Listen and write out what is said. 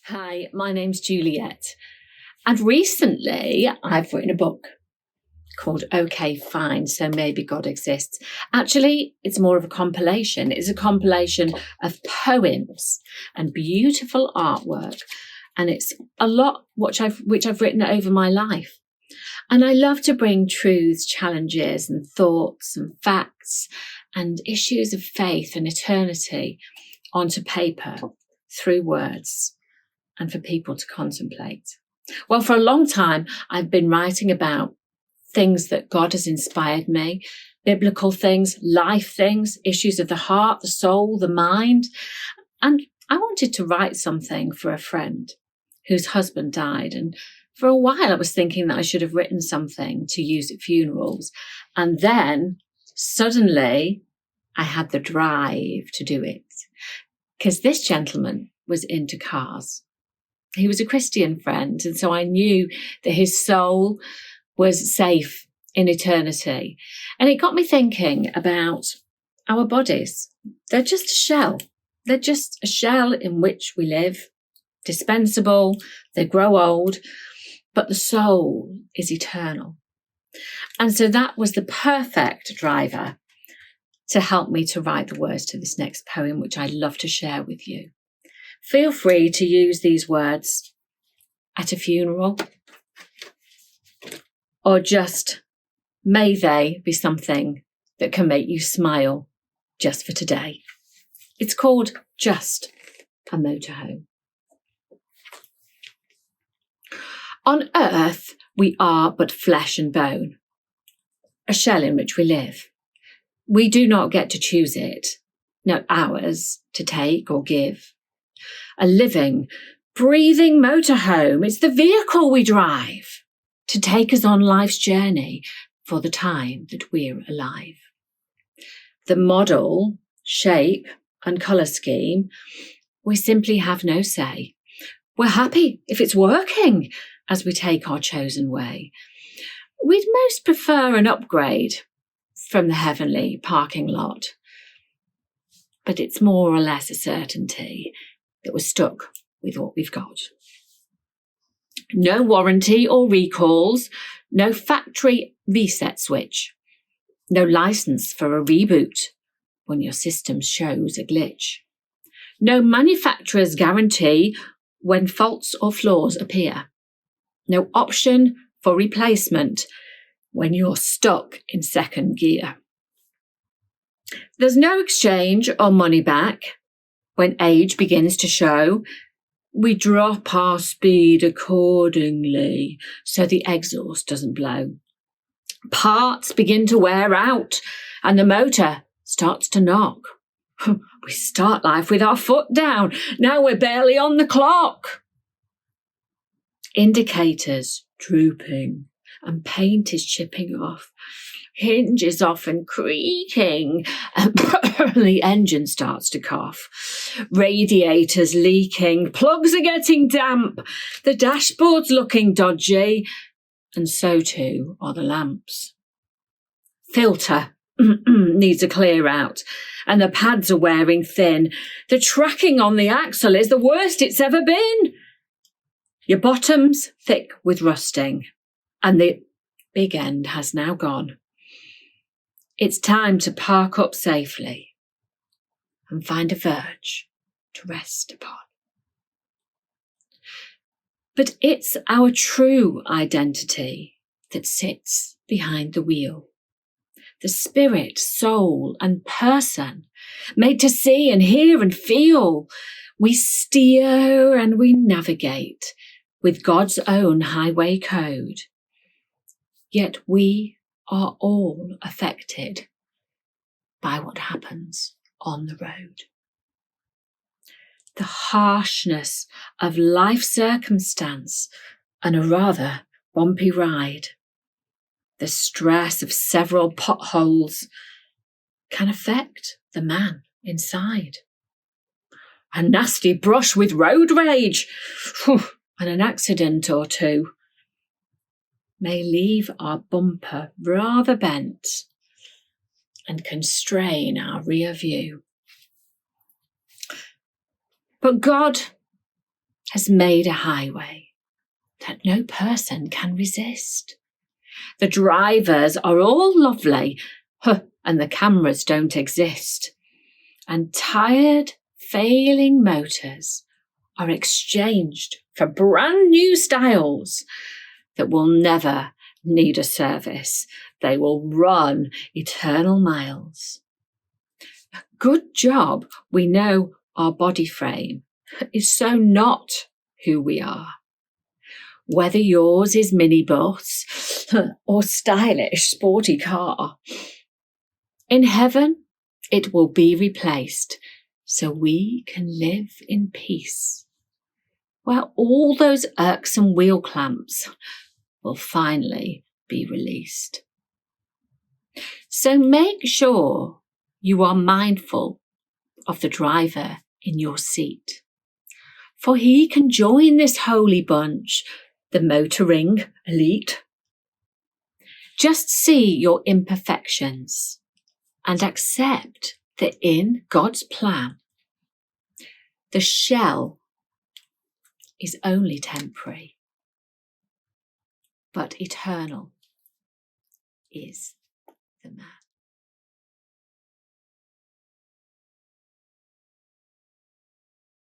Hi, my name's Juliet, and recently I've written a book called Okay, Fine, So Maybe God Exists. Actually, it's more of a compilation. It's a compilation of poems and beautiful artwork, and it's a lot which I've written over my life. And I love to bring truths, challenges, and thoughts and facts and issues of faith and eternity onto paper through words, and for people to contemplate. Well, for a long time, I've been writing about things that God has inspired me, biblical things, life things, issues of the heart, the soul, the mind. And I wanted to write something for a friend whose husband died. And for a while, I was thinking that I should have written something to use at funerals. And then suddenly I had the drive to do it, because this gentleman was into cars. He was a Christian friend, and so I knew that his soul was safe in eternity. And it got me thinking about our bodies. They're just a shell. They're just a shell in which we live, dispensable, they grow old, but the soul is eternal. And so that was the perfect driver to help me to write the words to this next poem, which I'd love to share with you. Feel free to use these words at a funeral, or just may they be something that can make you smile just for today. It's called Just a Motorhome. On earth, we are but flesh and bone, a shell in which we live. We do not get to choose it, not ours to take or give. A living, breathing motorhome. It's the vehicle we drive to take us on life's journey for the time that we're alive. The model, shape, and colour scheme, we simply have no say. We're happy if it's working as we take our chosen way. We'd most prefer an upgrade from the heavenly parking lot, but it's more or less a certainty that we're stuck with what we've got. No warranty or recalls, no factory reset switch, no license for a reboot when your system shows a glitch, no manufacturer's guarantee when faults or flaws appear, no option for replacement when you're stuck in second gear. There's no exchange or money back when age begins to show. We drop our speed accordingly so the exhaust doesn't blow. Parts begin to wear out and the motor starts to knock. We start life with our foot down. Now we're barely on the clock. Indicators drooping and paint is chipping off. Hinge is often creaking and the engine starts to cough. Radiators leaking, plugs are getting damp, the dashboard's looking dodgy, and so too are the lamps. Filter needs a clear out, and the pads are wearing thin. The tracking on the axle is the worst it's ever been. Your bottom's thick with rusting, and the big end has now gone. It's time to park up safely and find a verge to rest upon. But it's our true identity that sits behind the wheel. The spirit, soul, and person made to see and hear and feel. We steer and we navigate with God's own highway code. Yet we are all affected by what happens on the road. The harshness of life circumstance and a rather bumpy ride, the stress of several potholes can affect the man inside. A nasty brush with road rage and an accident or two may leave our bumper rather bent and constrain our rear view. But God has made a highway that no person can resist. The drivers are all lovely, and the cameras don't exist. And tired, failing motors are exchanged for brand new styles that will never need a service. They will run eternal miles. A good job we know our body frame is so not who we are. Whether yours is minibus or stylish sporty car, in heaven it will be replaced so we can live in peace, where all those irksome wheel clamps will finally be released. So make sure you are mindful of the driver in your seat, for he can join this holy bunch, the motoring elite. Just see your imperfections and accept that in God's plan, the shell is only temporary, but eternal is the man.